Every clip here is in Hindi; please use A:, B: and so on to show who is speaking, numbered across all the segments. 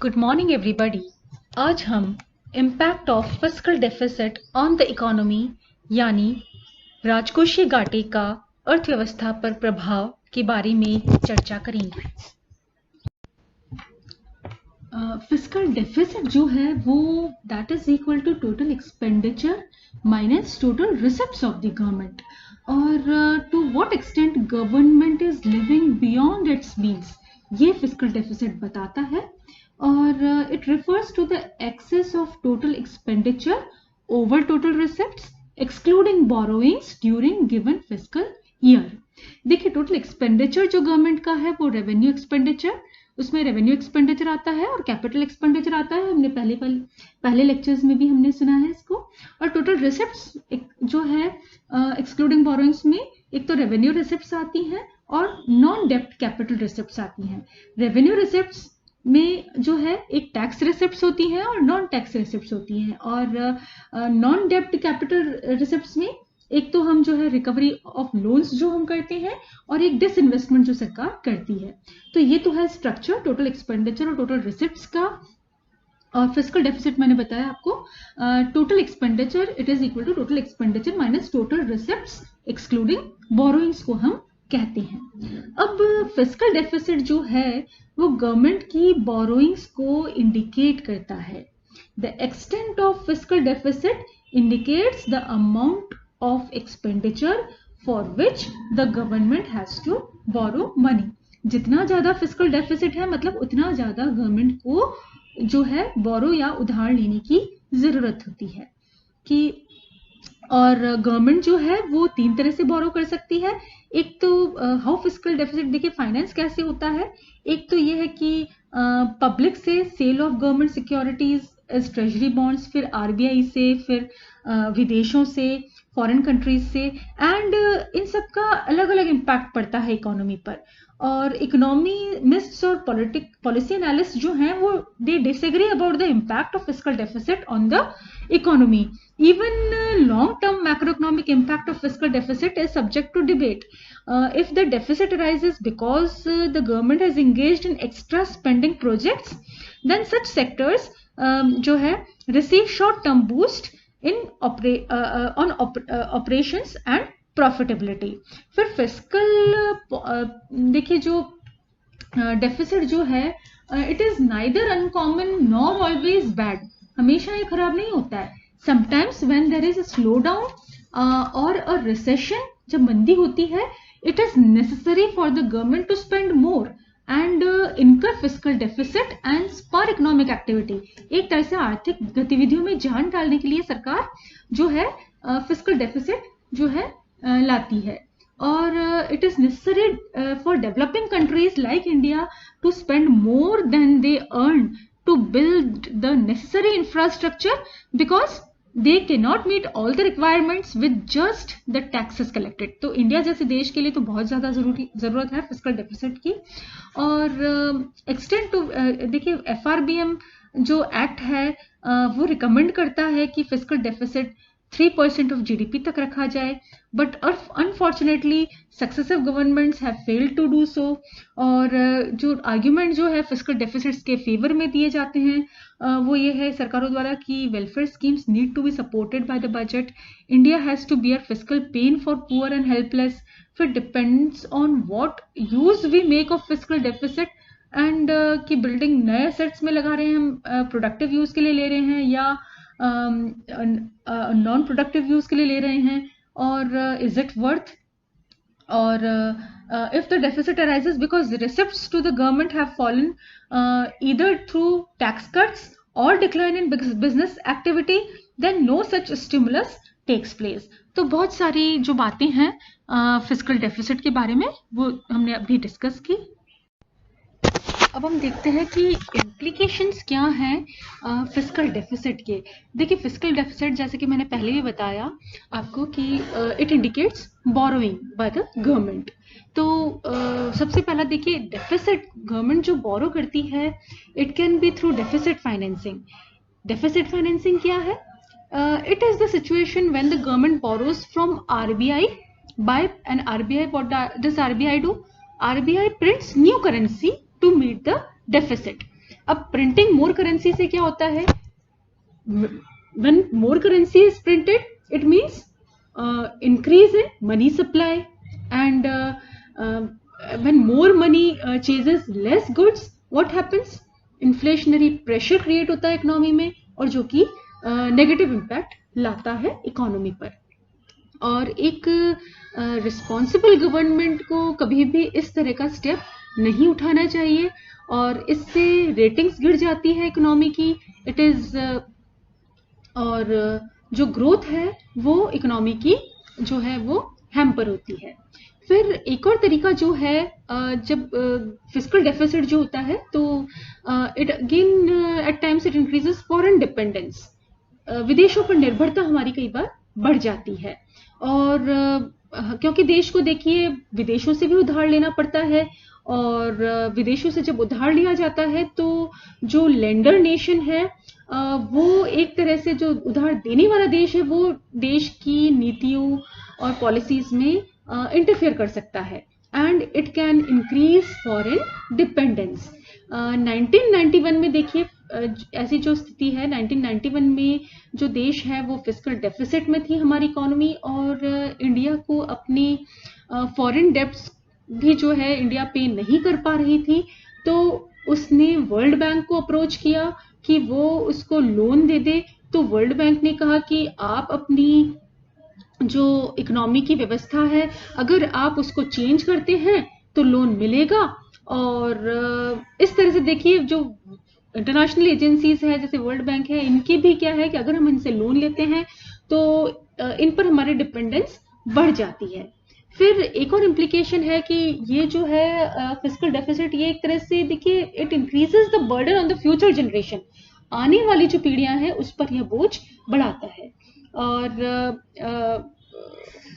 A: Good morning everybody. आज हम impact of fiscal deficit on the economy यानी राजकोषीय घाटे का अर्थव्यवस्था पर प्रभाव के बारे में चर्चा करेंगे। फिस्कल डेफिसिट जो है वो that is equal to total expenditure minus total receipts of the government, और to what extent government is living beyond its means, ये फिस्कल डेफिसिट बताता है। और it refers to the excess of total expenditure over total receipts excluding borrowings during given fiscal year। देखिए, टोटल एक्सपेंडिचर जो गवर्नमेंट का है वो रेवेन्यू एक्सपेंडिचर, उसमें रेवेन्यू एक्सपेंडिचर आता है और कैपिटल एक्सपेंडिचर आता है। हमने पहले लेक्चर्स में भी हमने सुना है इसको। और टोटल रिसिप्ट्स जो है एक्सक्लूडिंग बोरोइंग्स में एक तो रेवेन्यू रिसिप्ट्स आती हैं और नॉन डेप्ट कैपिटल रिसिप्ट्स आती हैं। रेवेन्यू रिसिप्ट्स में जो है एक टैक्स रिसिप्ट्स होती हैं और नॉन टैक्स रिसिप्ट्स होती हैं। और नॉन डेप्ट कैपिटल रिसिप्ट्स में एक तो हम जो है रिकवरी ऑफ लोन्स जो हम करते हैं और एक डिसइन्वेस्टमेंट जो सरकार करती है। तो ये तो है स्ट्रक्चर टोटल एक्सपेंडिचर और टोटल रिसिप्ट्स का। और फिस्कल डेफिसिट मैंने बताया आपको, total expenditure it is equal to total expenditure minus total receipts excluding borrowings को हम कहते हैं। अब फिस्कल डेफिसिट जो है वो गवर्नमेंट की बोरोइंग्स को इंडिकेट करता है। The extent of fiscal deficit indicates the amount of expenditure for which the government has to borrow money. जितना ज्यादा फिस्कल डेफिसिट है मतलब उतना ज्यादा गवर्नमेंट को जो है बोरो या उधार लेने की जरूरत होती है। कि और गवर्नमेंट जो है वो तीन तरह से बोरो कर सकती है। एक तो हाउ फिस्कल डेफिसिट, देखिए फाइनेंस कैसे होता है। एक तो ये है कि पब्लिक से sale of government securities as treasury bonds, फिर आरबीआई से, फिर विदेशों से, फॉरेन कंट्रीज से, एंड इन सब का अलग अलग इम्पैक्ट पड़ता है इकोनॉमी पर। और इकोनॉमिस्ट्स और पॉलिसी एनालिस्ट जो हैं वो they disagree about the impact of fiscal deficit on the economy. Even long-term macroeconomic impact of fiscal deficit is subject to debate. If the deficit arises because the government has engaged in extra spending projects, then such sectors जो है receive short-term boost in operations and profitability. फिर fiscal देखिए जो deficit जो है it is neither uncommon nor always bad. हमेशा ये खराब नहीं होता है। Sometimes when there is a slowdown or a recession, जब मंदी होती है, it is necessary for the government to spend more and incur fiscal deficit and spur economic activity. एक तरह से आर्थिक गतिविधियों में जान डालने के लिए सरकार जो है fiscal deficit जो है लाती है। और it is necessary for developing countries like India to spend more than they earn to build the necessary infrastructure because they cannot meet all the requirements with just the taxes collected। तो इंडिया जैसे देश के लिए तो बहुत ज्यादा जरूरत है फिस्कल डेफिसिट की। और एक्सटेंड टू देखिए FRBM जो एक्ट है वो रिकमेंड करता है कि फिस्कल डेफिसिट 3% ऑफ जीडीपी तक रखा जाए, but unfortunately successive governments have failed to do so. और जो आर्ग्यूमेंट जो है फिस्कल डेफिसिट्स के फेवर में दिए जाते हैं वो ये है सरकारों द्वारा कि welfare schemes need to be supported by the budget, India has to bear fiscal pain for poor and helpless, फिर depends on what use we make of fiscal deficit and कि बिल्डिंग नए एसेट्स में लगा रहे हैं हम, प्रोडक्टिव यूज के लिए ले रहे हैं या नॉन प्रोडक्टिव यूज के लिए ले रहे हैं, और इज इट वर्थ। और if the deficit arises because the receipts to the government have fallen either through tax cuts or decline in business activity, then no such stimulus takes place। तो बहुत सारी जो बातें हैं फिस्कल डेफिसिट के बारे में वो हमने अभी डिस्कस की। अब हम देखते हैं कि इम्प्लीकेशंस क्या हैं फिस्कल डेफिसिट के। देखिए फिस्कल डेफिसिट जैसे कि मैंने पहले भी बताया आपको कि it indicates borrowing bye the government. तो सबसे पहला देखिए डेफिसिट गवर्नमेंट जो बोरो करती है it can be through deficit financing. Deficit financing क्या है? It is the situation when the government borrows from RBI by an RBI. What does RBI do? RBI prints new currency to meet the deficit. अब प्रिंटिंग मोर करेंसी से क्या होता है, when more currency is printed it means increase in money supply, and when more money chases less goods what happens, inflationary pressure create होता है इकोनॉमी में, और जो कि नेगेटिव इम्पैक्ट लाता है इकोनॉमी पर। और एक रिस्पॉन्सिबल गवर्नमेंट को कभी भी इस तरह का स्टेप नहीं उठाना चाहिए, और इससे रेटिंग्स गिर जाती है इकोनॉमी की, इट इज और जो ग्रोथ है वो इकोनॉमी की जो है वो हैम्पर होती है। फिर एक और तरीका जो है, जब फिस्कल डेफिसिट जो होता है तो it again at times it increases foreign dependence, विदेशों पर निर्भरता हमारी कई बार बढ़ जाती है, और क्योंकि देश को देखिए विदेशों से भी उधार लेना पड़ता है, और विदेशों से जब उधार लिया जाता है तो जो लेंडर नेशन है वो एक तरह से जो उधार देने वाला देश है वो देश की नीतियों और पॉलिसीज में इंटरफेयर कर सकता है, and it can increase foreign dependence. 1991 में देखिए ऐसी जो स्थिति है, 1991 में जो देश है वो फिस्कल डेफिसिट में थी हमारी इकोनॉमी, और इंडिया को अपनी फॉरेन डेब्ट्स भी जो है इंडिया पे नहीं कर पा रही थी, तो उसने वर्ल्ड बैंक को अप्रोच किया कि वो उसको लोन दे दे। तो वर्ल्ड बैंक ने कहा कि आप अपनी जो इकोनॉमी की व्यवस्था है अगर आप उसको चेंज करते हैं तो लोन मिलेगा, और इस तरह से देखिए जो इंटरनेशनल एजेंसीज है जैसे वर्ल्ड बैंक है, इनकी भी क्या है कि अगर हम इनसे लोन लेते हैं तो इन पर हमारी डिपेंडेंस बढ़ जाती है। फिर एक और इम्प्लीकेशन है कि ये जो है फिस्कल डेफिसिट, ये एक तरह से देखिए it increases the burden on the future generation, आने वाली जो पीढ़ियां हैं उस पर यह बोझ बढ़ाता है, और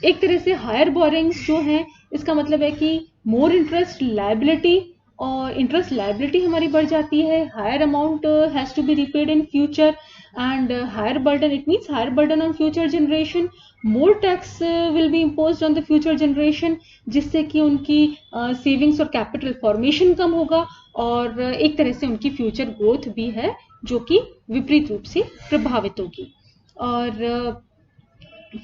A: एक तरह से हायर बोरिंग्स जो है इसका मतलब है कि मोर इंटरेस्ट लायबिलिटी, और इंटरेस्ट लायबिलिटी हमारी बढ़ जाती है, higher amount has to be repaid in future, and higher burden it means higher burden on future generation, more tax will be imposed on the future generation, जिससे कि उनकी सेविंग्स और कैपिटल फॉर्मेशन कम होगा, और एक तरह से उनकी फ्यूचर ग्रोथ भी है जो कि विपरीत रूप से प्रभावित होगी। और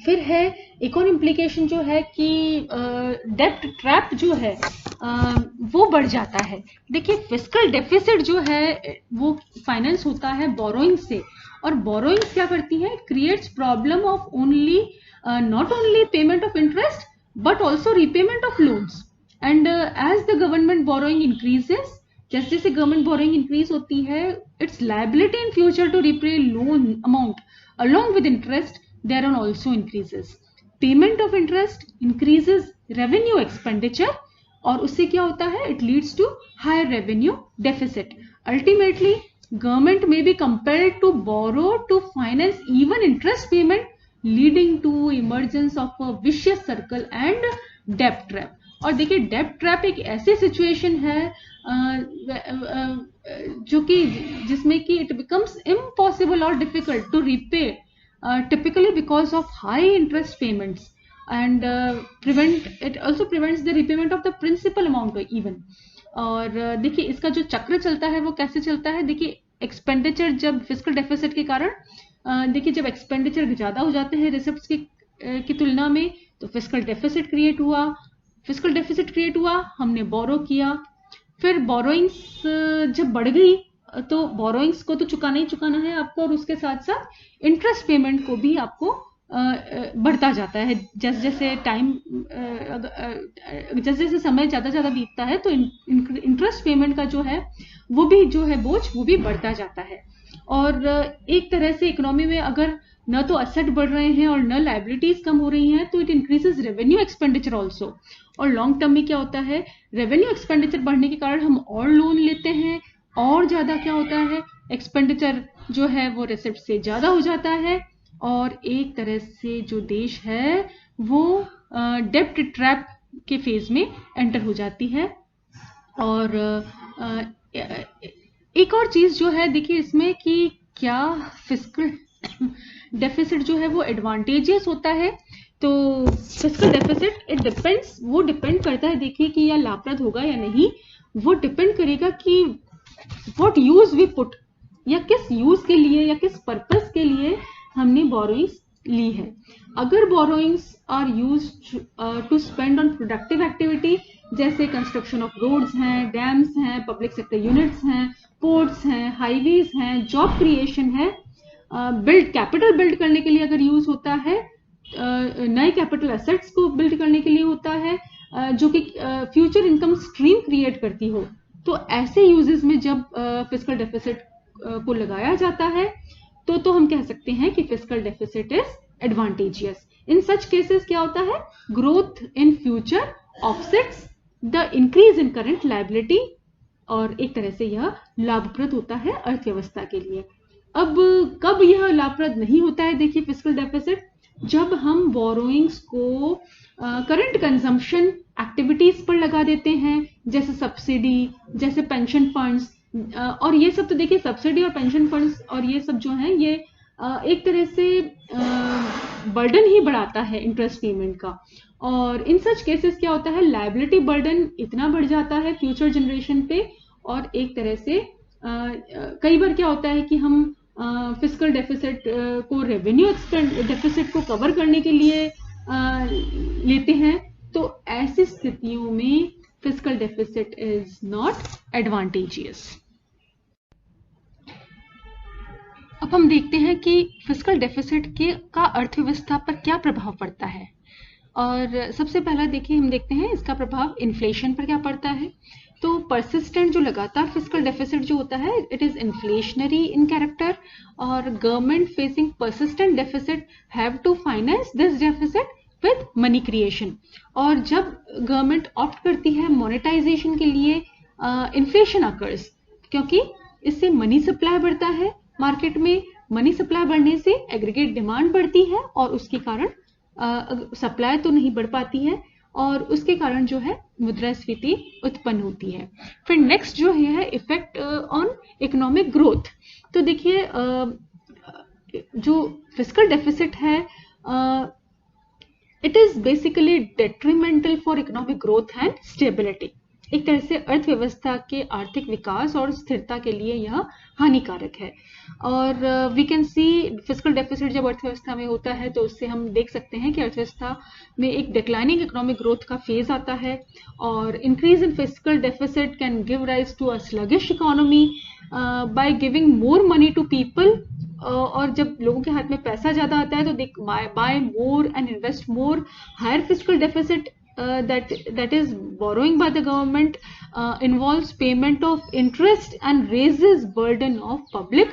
A: फिर है एक और इम्प्लीकेशन जो है कि डेब्ट ट्रैप जो है वो बढ़ जाता है। देखिए फिस्कल डेफिसिट जो है वो फाइनेंस होता है बोरोइंग से, और बोरोइंग क्या करती है, creates problem of only not only payment of interest but also repayment of loans, and as the government borrowing increases, जैसे जैसे गवर्नमेंट बोरोइंग इंक्रीज होती है its liability in future to repay loan amount along with interest thereon also increases, payment of interest increases revenue expenditure, और उससे क्या होता है, it leads to higher revenue deficit. Ultimately government may be compelled to borrow to finance even interest payment, leading to emergence of a vicious circle and debt trap. और देखिए डेब्ट ट्रैप एक ऐसी सिचुएशन है जो कि जिसमें कि इट बिकम्स इम्पॉसिबल और difficult to repay typically because of high interest payments, and it also prevents the repayment of the principal amount even. और देखिए इसका जो चक्र चलता है वो कैसे चलता है, देखिए एक्सपेंडिचर जब फिस्कल डेफिसिट के कारण देखिए जब एक्सपेंडिचर ज्यादा हो जाते हैं रिसिप्ट्स की तुलना में तो फिस्कल डेफिसिट क्रिएट हुआ, फिस्कल डेफिसिट क्रिएट हुआ, हमने बोरो किया, फिर बोरोइंग्स जब बढ़ गई तो बोरोइंग्स को तो चुकाना ही चुकाना है आपको, और उसके साथ साथ इंटरेस्ट पेमेंट को भी आपको बढ़ता जाता है, जैसे जैसे टाइम जैसे जैसे समय ज्यादा बीतता है तो इंटरेस्ट पेमेंट का जो है बोझ वो भी बढ़ता जाता है। और एक तरह से इकोनॉमी में अगर न तो असेट बढ़ रहे हैं और न लायबिलिटीज कम हो रही हैं तो it increases revenue expenditure also, और लॉन्ग टर्म में क्या होता है, रेवेन्यू एक्सपेंडिचर बढ़ने के कारण हम और लोन लेते हैं, और ज्यादा क्या होता है एक्सपेंडिचर जो है वो रिसिप्ट से ज्यादा हो जाता है, और एक तरह से जो देश है वो डेब्ट ट्रैप के फेज में एंटर हो जाती है। और एक और चीज जो है देखिए इसमें कि क्या फिस्कल डेफिसिट जो है वो एडवांटेजियस होता है, तो फिस्कल डेफिसिट डिपेंड करता है देखिए कि यह लाभप्रद होगा या नहीं, वो डिपेंड करेगा कि व्हाट यूज वी पुट, या किस यूज के लिए या किस पर्पस के लिए हमने बोरोइंग्स ली है। अगर borrowings are used to spend on productive activity, जैसे कंस्ट्रक्शन ऑफ रोड्स हैं, डैम्स हैं, पब्लिक सेक्टर यूनिट्स हैं, पोर्ट्स हैं, हाईवेज हैं, जॉब क्रिएशन है, कैपिटल बिल्ड करने के लिए अगर यूज होता है, नए कैपिटल एसेट्स को बिल्ड करने के लिए होता है, जो कि फ्यूचर इनकम स्ट्रीम क्रिएट करती हो, तो ऐसे यूजेस में जब फिस्कल डेफिसिट को लगाया जाता है तो हम कह सकते हैं कि fiscal deficit is advantageous. In such cases क्या होता है, growth in future offsets the increase in current liability, और एक तरह से यह लाभप्रद होता है अर्थव्यवस्था के लिए। अब कब यह लाभप्रद नहीं होता है, देखिए फिस्कल डेफिसिट, जब हम बोरोइंग्स को करंट कंजम्पशन एक्टिविटीज पर लगा देते हैं, जैसे सब्सिडी, जैसे पेंशन फंड्स, और ये सब तो देखिए सब्सिडी और पेंशन फंड्स और ये सब जो है ये एक तरह से बर्डन ही बढ़ाता है इंटरेस्ट पेमेंट का। और इन सच केसेस क्या होता है, लायबिलिटी बर्डन इतना बढ़ जाता है फ्यूचर जनरेशन पे, और एक तरह से कई बार क्या होता है कि हम फिस्कल डेफिसिट को रेवेन्यू डेफिसिट को कवर करने के लिए लेते हैं, तो ऐसी स्थितियों में fiscal deficit is not advantageous. अब हम देखते हैं कि फिस्कल डेफिसिट का अर्थव्यवस्था पर क्या प्रभाव पड़ता है। और सबसे पहला देखिए हम देखते हैं इसका प्रभाव इन्फ्लेशन पर क्या पड़ता है। तो परसिस्टेंट जो लगातार फिस्कल डेफिसिट जो होता है, it is inflationary in character, और government facing persistent deficit have to finance this deficit with money creation. और जब गवर्नमेंट ऑप्ट करती है मोनेटाइजेशन के लिए, इन्फ्लेशन अकर्स, क्योंकि इससे मनी सप्लाई बढ़ता है मार्केट में, मनी सप्लाई बढ़ने से एग्रीगेट डिमांड बढ़ती है, और उसके कारण सप्लाई तो नहीं बढ़ पाती है, और उसके कारण जो है मुद्रास्फीति उत्पन्न होती है। फिर नेक्स्ट जो है इफेक्ट ऑन इकोनॉमिक ग्रोथ। तो देखिए जो फिस्कल डेफिसिट है, it is basically detrimental for economic growth and stability. एक तरह से अर्थव्यवस्था के आर्थिक विकास और स्थिरता के लिए यह हानिकारक है। और we can see fiscal deficit जब अर्थव्यवस्था में होता है तो उससे हम देख सकते हैं कि अर्थव्यवस्था में एक डिक्लाइनिंग इकोनॉमिक ग्रोथ का फेज आता है, और increase in fiscal deficit can give rise to a sluggish economy by giving more money to people. और जब लोगों के हाथ में पैसा ज्यादा आता है तो they buy more and invest more. Higher fiscal deficit that is borrowing by the government involves payment of interest and raises burden of public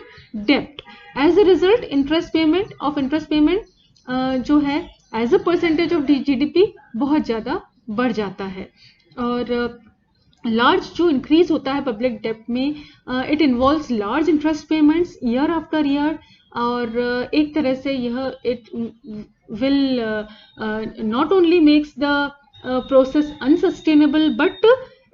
A: debt. As a result, interest payment जो है as a percentage of GDP बहुत ज्यादा बढ़ जाता है। और लार्ज जो इंक्रीज होता है पब्लिक डेप्ट में, it involves large interest payments year after year, और एक तरह से यह it will not only makes the process unsustainable but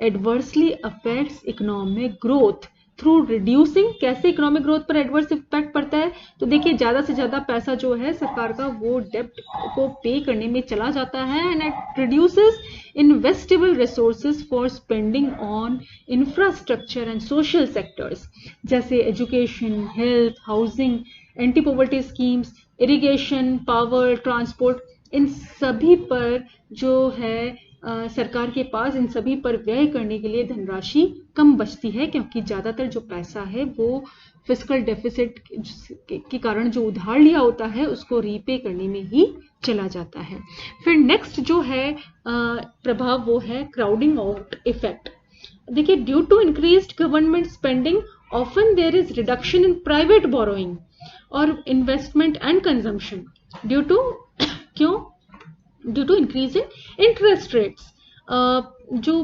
A: adversely affects economic growth through reducing। कैसे इकोनॉमिक ग्रोथ पर एडवर्स इफेक्ट पड़ता है, तो देखिए ज्यादा से ज्यादा पैसा जो है सरकार का वो डेब्ट को पे करने में चला जाता है, and it reduces investable resources for spending on infrastructure and social sectors, जैसे education, health, housing, anti poverty schemes, irrigation, power, transport. इन सभी पर जो है सरकार के पास इन सभी पर व्यय करने के लिए धनराशि कम बचती है, क्योंकि ज्यादातर जो पैसा है वो फिस्कल डेफिसिट के कारण जो उधार लिया होता है उसको रीपे करने में ही चला जाता है। फिर नेक्स्ट जो है प्रभाव वो है क्राउडिंग आउट इफेक्ट। देखिए due to increased government spending often there is reduction in private borrowing और investment and consumption due to due to increase in interest rates. जो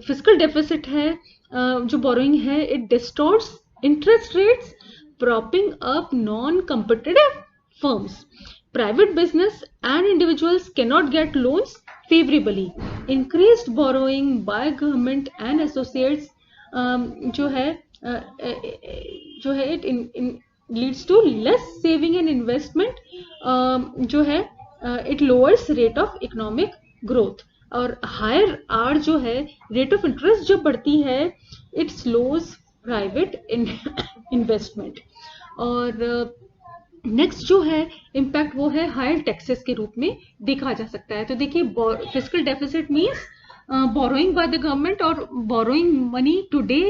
A: फिस्कल डेफिसिट है, जो बोरोइंग है, it distorts interest rates, propping up non-competitive firms. Private business and individuals cannot get loans favorably. Increased borrowing by government and associates जो है it leads to less saving and investment, जो है it lowers rate of economic growth. और हायर आर जो है रेट ऑफ इंटरेस्ट जब बढ़ती है, इट स्लोज प्राइवेट इन्वेस्टमेंट। और नेक्स्ट जो है इम्पैक्ट वो है हायर टैक्सेस के रूप में देखा जा सकता है। तो देखिए fiscal deficit means borrowing by the government, or borrowing money today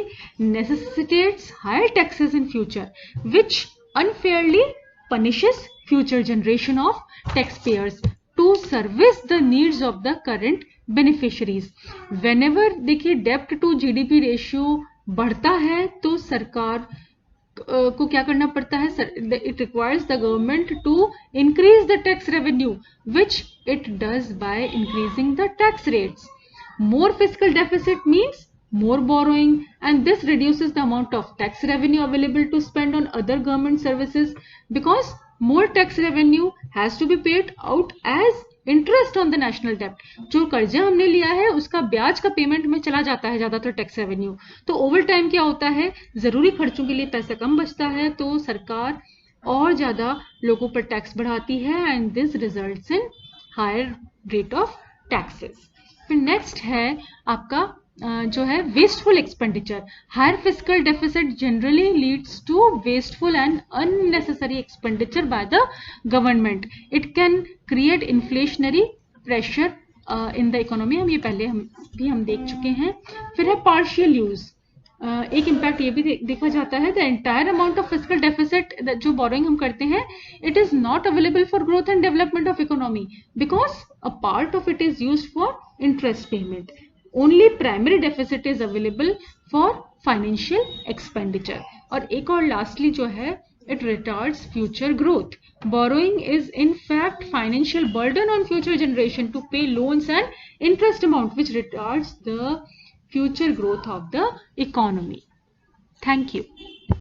A: necessitates higher taxes in future, which unfairly punishes future generation of taxpayers to service the needs of the current beneficiaries. Whenever देखिए डेप्ट टू जीडीपी रेशियो बढ़ता है तो सरकार को क्या करना पड़ता है? It requires the government to increase the tax revenue, which it does by increasing the tax rates. More fiscal deficit means more borrowing, and this reduces the amount of tax revenue available to spend on other government services, because more tax revenue has to be paid out as interest on the national debt. जो कर्जा हमने लिया है उसका ब्याज का पेमेंट में चला जाता है ज्यादातर टैक्स रेवेन्यू. तो ओवर टाइम क्या होता है? जरूरी खर्चों के लिए पैसा कम बचता है तो सरकार और ज्यादा लोगों पर टैक्स बढ़ाती है, and this results in higher rate of taxes. फिर नेक्स्ट है आपका जो है wasteful expenditure. Higher fiscal deficit generally leads to wasteful and unnecessary expenditure by the government. It can create inflationary pressure in the economy. हम ये पहले हम देख चुके हैं. फिर है पार्शियल यूज. एक इम्पैक्ट ये भी देखा जाता है, the entire amount of fiscal deficit जो बोरोइंग हम करते हैं, it is not available for growth and development of economy, because a part of it is used for interest payment. Only primary deficit is available for financial expenditure. और एक और लास्टली जो है, it retards future growth. Borrowing is in fact financial burden on future generation to pay loans and interest amount, which retards the future growth of the economy. Thank you.